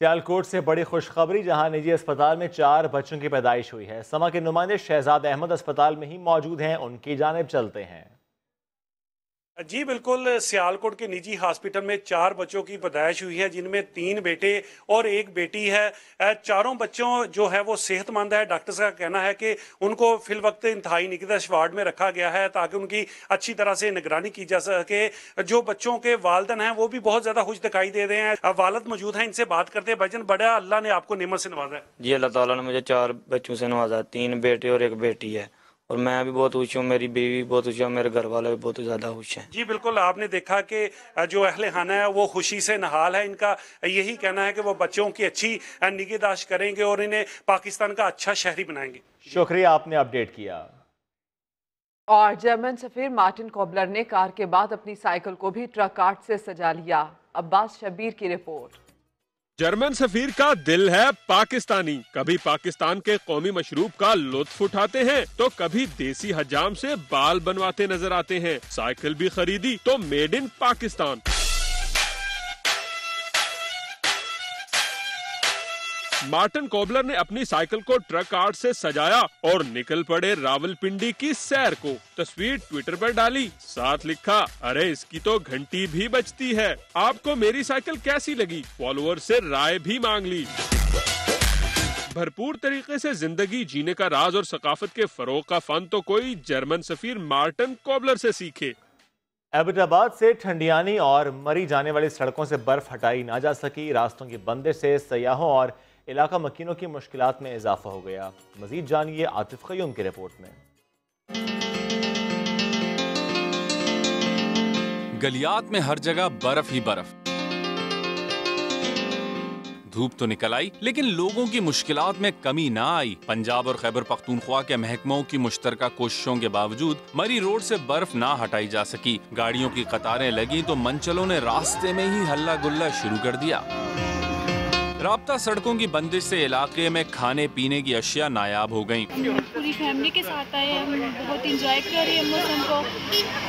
S1: सियालकोट से बड़ी खुशखबरी, जहां निजी अस्पताल में 4 बच्चों की पैदाइश हुई है। समा के नुमाइंदे शहजाद अहमद अस्पताल में ही मौजूद हैं, उनकी जानिब चलते हैं।
S8: जी बिल्कुल, सियालकोट के निजी हॉस्पिटल में 4 बच्चों की पैदाइश हुई है, जिनमें 3 बेटे और 1 बेटी है। चारों बच्चों जो है वो सेहतमंद है। डॉक्टर्स का कहना है कि उनको फिल वक्त इंतहाई निगहदाश्त वार्ड में रखा गया है ताकि उनकी अच्छी तरह से निगरानी की जा सके। जो बच्चों के वालिदैन हैं वो भी बहुत ज़्यादा खुश दिखाई दे रहे हैं। वालिद मौजूद हैं, इनसे बात करते हैं। भाईजान, बड़ा अल्लाह ने आपको नेमत से नवाजा है।
S9: जी, अल्लाह ताला ने मुझे 4 बच्चों से नवाजा, 3 बेटे और 1 बेटी है, और मैं भी बहुत खुश हूँ, मेरी बीवी भी बहुत खुश है, मेरे घर वाले भी बहुत ज़्यादा खुश हैं।
S8: जी बिल्कुल, आपने देखा कि जो अहले खाना है वो खुशी से नहाल है। इनका यही कहना है कि वो बच्चों की अच्छी निगहदाश्त करेंगे और इन्हें पाकिस्तान का अच्छा शहरी बनाएंगे।
S1: शुक्रिया, आपने अपडेट किया।
S2: और जर्मन सफीर मार्टिन कोबलर ने कार के बाद अपनी साइकिल को भी ट्रक आर्ट से सजा लिया। अब्बास शबीर की रिपोर्ट।
S10: जर्मन सफीर का दिल है पाकिस्तानी। कभी पाकिस्तान के कौमी मशरूब का लुत्फ उठाते हैं तो कभी देसी हजाम से बाल बनवाते नजर आते हैं। साइकिल भी खरीदी तो made in Pakistan. Martin cobbler ने अपनी साइकिल को ट्रक आर्ट से सजाया और निकल पड़े रावलपिंडी की सैर को। तस्वीर ट्विटर पर डाली, साथ लिखा, अरे इसकी तो घंटी भी बजती है। आपको मेरी साइकिल कैसी लगी? फॉलोअर से राय भी मांग ली। भरपूर तरीके से जिंदगी जीने का राज और सकाफत के फरोग का फन तो कोई जर्मन सफीर मार्टिन कोबलर से सीखे।
S1: एबटाबाद से ठंडियानी और मरी जाने वाली सड़कों से बर्फ हटाई ना जा सकी। रास्तों की बंदिश से सयाहों और इलाका मकीनों की मुश्किलात में इजाफा हो गया। मजीद जानिए आतिफ क़य्यूम की रिपोर्ट में।
S25: गलियात में हर जगह बर्फ ही बर्फ। धूप तो निकल आई लेकिन लोगों की मुश्किलात में कमी ना आई। पंजाब और खैबर पख्तूनख्वा के महकमों की मुश्तरका कोशिशों के बावजूद मरी रोड से बर्फ ना हटाई जा सकी। गाड़ियों की कतारें लगी तो मंचलों ने रास्ते में ही हल्ला गुल्ला शुरू कर दिया। राब्ता सड़कों की बंदिश से इलाके में खाने पीने की अशिया नायाब हो गयी।
S24: पूरी फैमिली के साथ आए, हम बहुत इंजॉय कर रहे हैं मौसम को,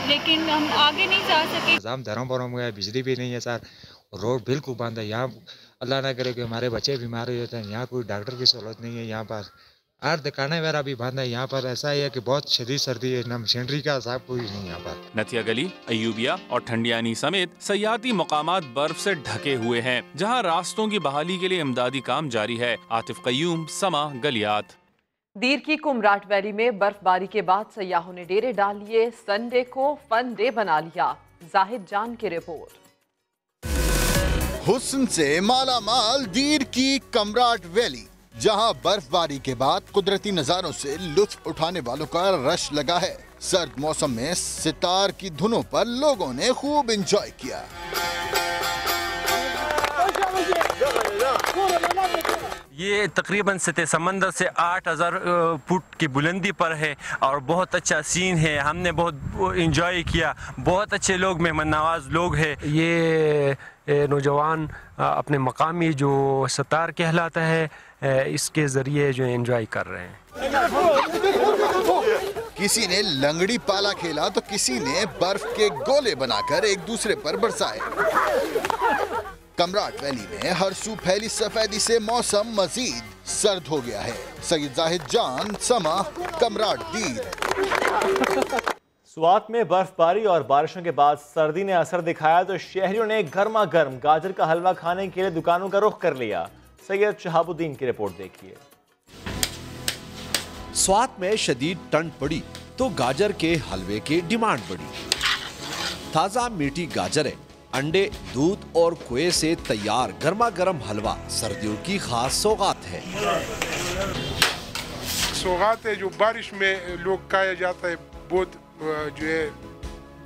S24: लेकिन हम आगे नहीं जा सके।
S26: धर्मपुर में बिजली भी नहीं है सर, रोड बिल्कुल बंद है। यहाँ अल्लाह ना करे कि हमारे बच्चे बीमार हो जाते हैं। यहाँ कोई डॉक्टर की सहूलत नहीं है। यहाँ पर हर दुकानें वगैरह भी बंद है। यहाँ पर ऐसा है कि बहुत शदीद सर्दी है, ना मशीनरी का हिसाब कोई नहीं यहाँ पर।
S25: नथिया गली, अयूबिया और ठंडियानी समेत सयाती मकामात बर्फ से ढके हुए हैं, जहाँ रास्तों की बहाली के लिए इमदादी काम जारी है। आतिफ क़य्यूम, समा, गलियात।
S2: दीर की कुमराट वैली में बर्फबारी के बाद सयाहों ने डेरे डाल लिए। संडे को फन डे बना लिया। जाहिद जान की रिपोर्ट।
S3: हुस्न से माला माल दीर की कमराट वैली, जहां बर्फबारी के बाद कुदरती नजारों से लुत्फ उठाने वालों का रश लगा है। सर्द मौसम में सितार की धुनों पर लोगों ने खूब एंजॉय किया।
S27: ये तकरीबन सतह समंदर से 8000 फुट की बुलंदी पर है और बहुत अच्छा सीन है। हमने बहुत एंजॉय किया। बहुत अच्छे लोग, मेहमान नवाज लोग हैं। ये नौजवान अपने मकामी जो सतार कहलाता है, इसके जरिए जो एंजॉय कर रहे हैं।
S3: किसी ने लंगड़ी पाला खेला तो किसी ने बर्फ के गोले बनाकर एक दूसरे पर बरसाए। कमराट वैली में हर सू फैली सफेदी से मौसम मजीद सर्द हो गया है। सईद जाहिद जान, समा, कमराट दीर।
S1: स्वात में बर्फबारी और बारिशों के बाद सर्दी ने असर दिखाया तो शहरियों ने गर्मा गर्म गाजर का हलवा खाने के लिए दुकानों का रुख कर लिया। सैयद शहाबुद्दीन की रिपोर्ट देखिए।
S28: स्वात में शदीद ठंड पड़ी तो गाजर के हलवे की डिमांड बढ़ी। ताजा मीठी गाजरें, अंडे, दूध और खोए से तैयार गर्मा गर्म हलवा सर्दियों की खास सौगात है।
S18: सौगात है जो बारिश में लोग खाया जाता है, बहुत जो है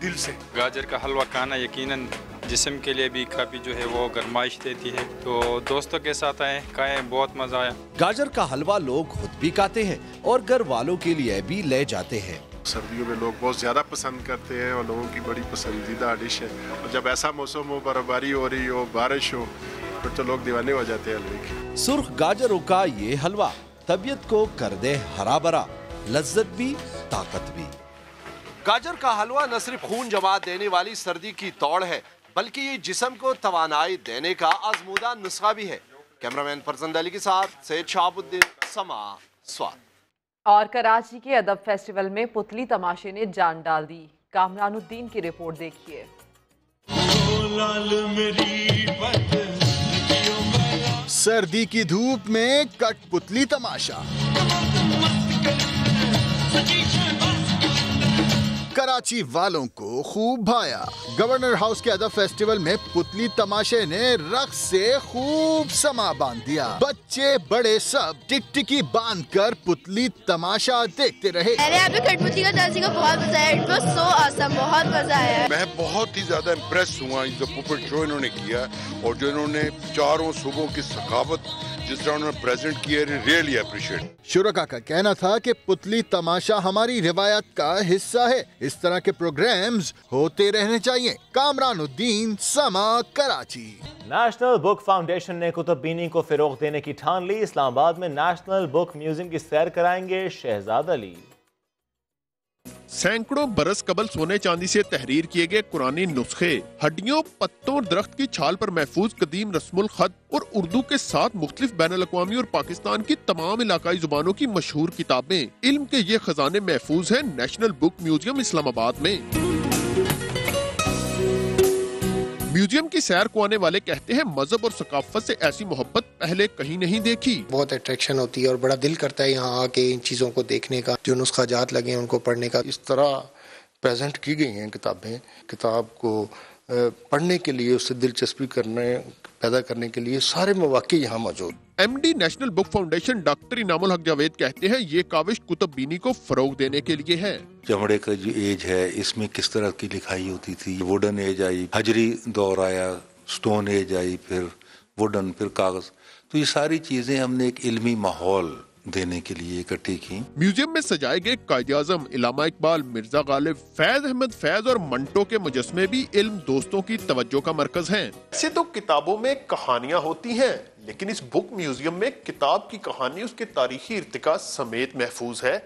S18: दिल से।
S29: गाजर का हलवा खाना यकीनन
S5: जिस्म के लिए भी काफ़ी जो है वो गर्माइश देती है। तो दोस्तों के साथ आए, खाएं, बहुत मज़ा आया।
S28: गाजर का हलवा लोग खुद भी खाते हैं और घर वालों के लिए भी ले जाते हैं।
S11: सर्दियों में लोग बहुत ज़्यादा पसंद करते हैं और लोगों की बड़ी पसंदीदा डिश है। और जब ऐसा मौसम हो, बर्फबारी हो रही हो, बारिश हो, फिर तो लोग दीवाने हो जाते हैं हलवे के।
S28: सुर्ख गाजरों का ये हलवा तबीयत को कर दे हरा भरा, लज्जत भी ताकत भी। गाजर का हलवा न सिर्फ खून जमा देने वाली सर्दी की तौड़ है, बल्कि ये जिस्म को तवानाई देने का आजमूदा नुस्खा भी है। कैमरामैन फरजंद अली के साथ सैयद शाहबुद्दीन, समा, स्वाद।
S2: और कराची के अदब फेस्टिवल में पुतली तमाशे ने जान डाल दी। कामरानुद्दीन की रिपोर्ट देखिए।
S3: सर्दी की धूप में कठपुतली तमाशा। कराची वालों को खूब भाया। गवर्नर हाउस के अदब फेस्टिवल में पुतली तमाशे ने रक्स से खूब समा बांध दिया। बच्चे बड़े सब टिकटिकी बांधकर पुतली तमाशा देखते रहे।
S12: यहाँ पे कठपुतली का ताजी का बहुत मजा आया। इट वाज सो ऑसम, बहुत मजा आया।
S13: मैं बहुत ही ज्यादा इम्प्रेस हुआ जो पुपेट शो इन्होंने किया और जो इन्होंने चारों सूबों की सखावत जिस तरह उन्होंने प्रेजेंट किया, रियली अप्रिशिएट।
S3: शुरका का कहना था कि पुतली तमाशा हमारी रिवायत का हिस्सा है। इस तरह के प्रोग्राम्स होते रहने चाहिए। कामरानुद्दीन, समा, कराची।
S1: नेशनल बुक फाउंडेशन ने कुतुब बीनी को फिरोग देने की ठान ली। इस्लामाबाद में नेशनल बुक म्यूजियम की सैर कराएंगे शहजाद अली।
S7: सैकड़ों बरस कबल सोने चांदी से तहरीर किए गए कुरानी नुस्खे, हड्डियों, पत्तों और दरख्त की छाल पर महफूज कदीम रस्मुल खत और उर्दू के साथ मुख्तलिफ बैनुल अक़वामी और पाकिस्तान की तमाम इलाकाई जुबानों की मशहूर किताबें। इल्म के ये खजाने महफूज हैं नेशनल बुक म्यूजियम इस्लामाबाद में। म्यूजियम की सैर को आने वाले कहते हैं मजहब और सकाफत से ऐसी मोहब्बत पहले कहीं नहीं देखी।
S14: बहुत अट्रैक्शन होती है और बड़ा दिल करता है यहाँ आके इन चीज़ों को देखने का, जो नुस्खाजात लगे हैं उनको पढ़ने का।
S13: इस तरह प्रेजेंट की गई हैं किताबें, किताब को पढ़ने के लिए, उससे दिलचस्पी पैदा करने के लिए सारे मौके यहाँ मौजूद।
S7: MD national book foundation doctor Inamul हक जावेद कहते हैं ये काविश कुतुब बीनी को फरोग देने के लिए है।
S15: चमड़े का जो एज है, इसमें किस तरह की लिखाई होती थी, वुडन एज आई, हजरी दौर आया, स्टोन एज आई, फिर वुडन, फिर कागज। तो ये सारी चीजें हमने एक इल्मी माहौल देने के लिए इकट्ठी की।
S7: म्यूजियम में सजाए गए कायदे आज़म, इलामा इकबाल, मिर्जा गालिब, फैज अहमद फैज और मंटो के मुजस्मे भी इल्म दोस्तों की तवज्जो का मरकज हैं। ऐसे तो किताबों में कहानियां होती हैं, लेकिन इस बुक म्यूजियम में किताब की कहानी उसके तारीखी इर्तिका समेत महफूज है।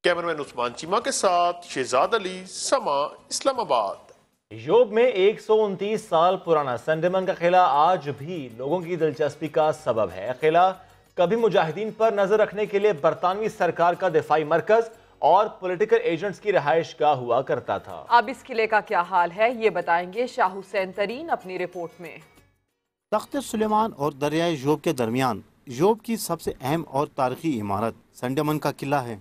S7: कैमरामैन उस्मान चीमा के साथ शहजाद अली, समा, इस्लामाबाद।
S1: योब में 129 साल पुराना संडेमन का किला आज भी लोगों की दिलचस्पी का सबब है। किला कभी मुजाहिदीन पर नजर रखने के लिए बरतानवी सरकार का दिफाई मरकज और पॉलिटिकल एजेंट्स की रिहाइश गाह हुआ करता था।
S2: अब इस किले का क्या हाल है, ये बताएंगे शाह हुसैन तरीन अपनी रिपोर्ट में।
S16: तख्त सुलेमान और दरियाए योब के दरमियान योब की सबसे अहम और तारीखी इमारत संडेमन का किला है।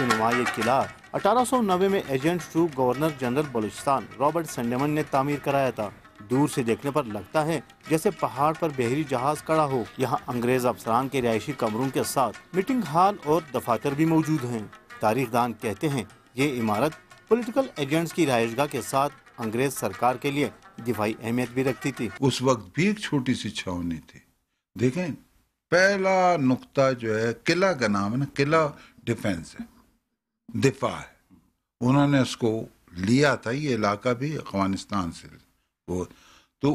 S16: नुमा ये किला 1890 में agent to governor general Balochistan Robert Sandeman ने तामीर कराया था। दूर से देखने पर लगता है जैसे पहाड़ पर बहरी जहाज खड़ा हो। यहाँ अंग्रेज अफसरान के रिहायशी कमरों के साथ मीटिंग हॉल और दफातर भी मौजूद हैं। तारीखदान कहते हैं ये इमारत पॉलिटिकल एजेंट्स की रिहायशगाह के साथ अंग्रेज सरकार के लिए दिफाई अहमियत भी रखती थी।
S19: उस वक्त भी एक छोटी सी छावनी थी। देखें, पहला नुक्ता जो है किला का नाम है ना, किला डिफेंस है, दिफा है। उन्होंने उसको लिया था, ये इलाका भी अफगानिस्तान से वो, तो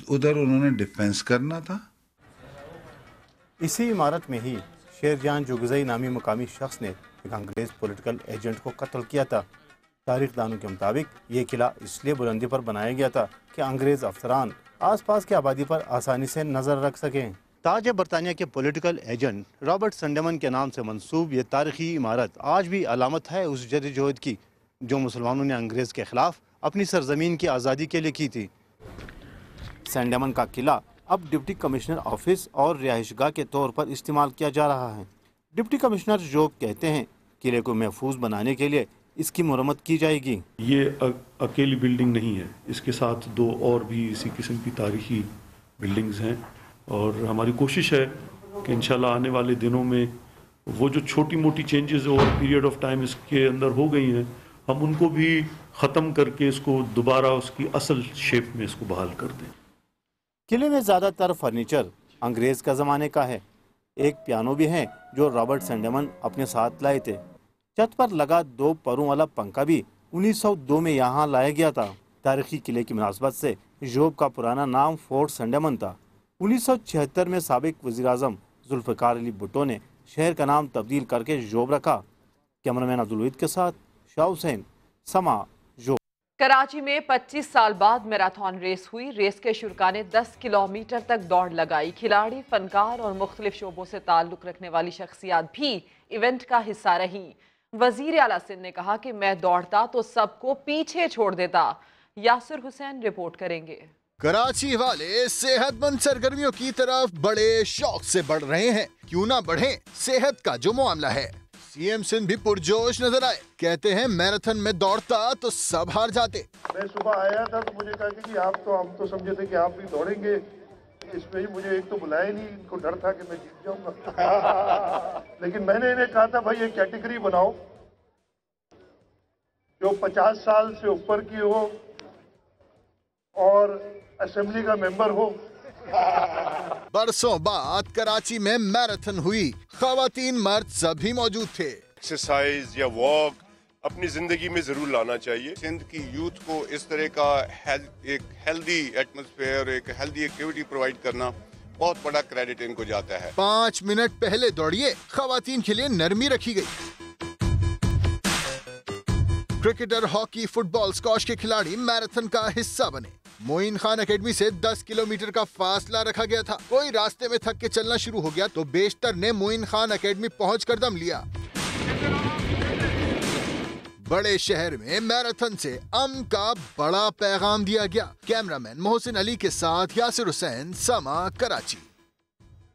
S19: उधर उन्होंने डिफेंस करना था।
S16: इसी इमारत में ही शेरजान जुगजई नामी मुकामी शख्स ने एक अंग्रेज पॉलिटिकल एजेंट को कत्ल किया था। तारीखदानों के मुताबिक ये किला इसलिए बुलंदी पर बनाया गया था कि अंग्रेज अफसरान आसपास की आबादी पर आसानी से नजर रख सकें। ताज बरतानिया के पॉलिटिकल एजेंट रॉबर्ट संडेमन के नाम से मंसूब ये तारीखी इमारत आज भी अलामत है उस जद्दोजहद की जो मुसलमानों ने अंग्रेज के खिलाफ अपनी सरजमीन की आज़ादी के लिए की थी। संडेमन का किला अब डिप्टी कमिश्नर ऑफिस और रिहाइशगाह के तौर पर इस्तेमाल किया जा रहा है। डिप्टी कमिश्नर जोग कहते हैं किले को महफूज बनाने के लिए इसकी मुरम्मत की जाएगी।
S29: ये अकेली बिल्डिंग नहीं है, इसके साथ दो और भी इसी किस्म की तारीखी बिल्डिंग्स हैं और हमारी कोशिश है कि इंशाल्लाह आने वाले दिनों में वो जो छोटी मोटी changes over period of time इसके अंदर हो गई हैं, हम उनको भी ख़त्म करके इसको दोबारा उसकी असल शेप में इसको बहाल कर दें।
S16: किले में ज़्यादातर फर्नीचर अंग्रेज़ का ज़माने का है। एक पियानो भी है जो रॉबर्ट सैंडमन अपने साथ लाए थे। छत पर लगा 2 परों वाला पंखा भी 1902 में यहाँ लाया गया था। तारीखी किले की मुनासबत से जोब का पुराना नाम फोर्ट सैंडमन था। 1976 में साबिक वज़ीर-ए-आज़म जुल्फ़िकार अली भुट्टो ने शहर का नाम तब्दील करके जोब रखा। कैमरामैन अब्दुल वहीद के साथ शाह हुसैन, समा जोब।
S2: कराची में 25 साल बाद मैराथन रेस हुई। रेस के शुरका ने 10 किलोमीटर तक दौड़ लगाई। खिलाड़ी, फनकार और मुख्तलिफ शोबों से ताल्लुक रखने वाली शख्सियात भी इवेंट का हिस्सा रही। वजीर आला सिंध ने कहा कि मैं दौड़ता तो सबको पीछे छोड़ देता। यासिर हुसैन रिपोर्ट करेंगे।
S3: कराची वाले सेहतमंद सरगर्मियों की तरफ बड़े शौक से बढ़ रहे हैं। क्यों ना बढ़े, सेहत का जो मामला है। सीएम सिंध भी पुरजोश नजर आए। कहते हैं मैराथन में दौड़ता तो सब हार जाते।
S4: मैं सुबह आया था तो मुझे कहा कि हम तो समझे थे कि आप भी दौड़ेंगे, इसमें ही मुझे एक तो बुलाया नहीं, इनको डर था कि मैं जीत जाऊंगा। लेकिन मैंने इन्हें कहा था भाई एक कैटेगरी बनाओ जो 50 साल से ऊपर की हो और असेंबली का मेंबर हो।
S3: बरसों बाद कराची में मैराथन हुई। खवातीन मर्द सभी मौजूद थे।
S10: एक्सरसाइज या वॉक अपनी जिंदगी में जरूर लाना चाहिए।
S6: सिंध की यूथ को इस तरह का एक हेल्दी एटमॉस्फेयर, एक हेल्दी एक्टिविटी प्रोवाइड करना बहुत बड़ा क्रेडिट इनको जाता है।
S3: 5 मिनट पहले दौड़िए, खवातीन के लिए नरमी रखी गई। क्रिकेटर, हॉकी, फुटबॉल, स्क्वॉश के खिलाड़ी मैराथन का हिस्सा बने। मोइन खान एकेडमी से 10 किलोमीटर का फासला रखा गया था। कोई रास्ते में थक के चलना शुरू हो गया तो बेशतर ने मोइन खान एकेडमी पहुंचकर दम लिया। बड़े शहर में मैराथन से अमन का बड़ा पैगाम दिया गया। कैमरामैन मोहसिन अली के साथ यासिर हुसैन, समा, कराची।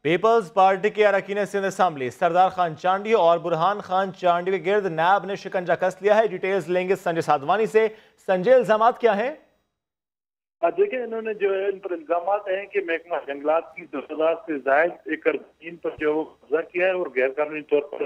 S1: पीपल्स पार्टी के अरकान सिंध असम्बली सरदार खान चांडी और बुरहान खान चांडी के गिर्द नैब ने शिकंजा कस लिया है। डिटेल्स लेंगे संजय साधवानी से। संजय, इल्जामात क्या है?
S4: देखिए, इन्होंने जो है इन पर इल्जाम हैं कि महकमा जंगलात की 10,000 से ज्यादा एकड़ जमीन पर जो वो कब्जा किया है और गैर कानूनी तौर पर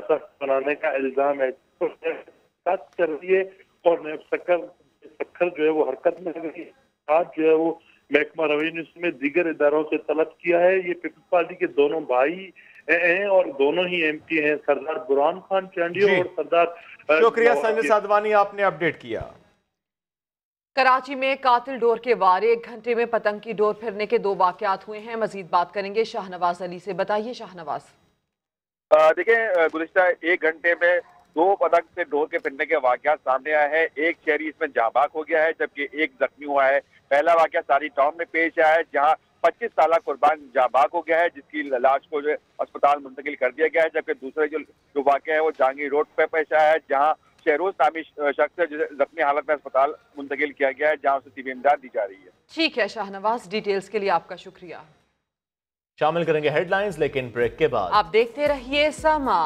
S4: सख्त बनाने का इल्जाम है कर रही है। और सखर जो है वो हरकत में लग रही है। आज जो है वो महकमा रेवेन्यू में दीगर इदारों से तलब किया है। ये पीपल्स पार्टी के दोनों भाई हैं और दोनों ही MP हैं, सरदार बुरहान खान चांडी और सरदार।
S1: शुक्रिया संजय साधवानी, आपने अपडेट किया।
S2: कराची में कातिल डोर के वार, 1 घंटे में पतंग की डोर फिरने के 2 वाकयात हुए हैं। मजीद बात करेंगे शाहनवाज अली से। बताइए शाहनवाज।
S8: देखिए, गुज़िश्ता 1 घंटे में 2 पतंग से डोर के फिरने के वाकयात सामने आए हैं। एक शहरी इसमें जाबाक हो गया है जबकि एक जख्मी हुआ है। पहला वाकया सारी टाउन में पेश आया है जहां 25 साल कुर्बान जाबाक हो गया है जिसकी लाश को जो अस्पताल मुंतकिल कर दिया गया है। जबकि दूसरे जो वाकया है वो जहांगीर रोड पे पेश आया है जहां शहरोज नामी शख्स जख्मी हालत में अस्पताल मुंतकिल किया गया है जहां उसे तिबी इमदाद दी जा रही है।
S2: ठीक है शाहनवाज, डिटेल्स के लिए आपका शुक्रिया।
S1: शामिल करेंगे हेडलाइंस लेकिन ब्रेक के बाद।
S2: आप देखते रहिए समा।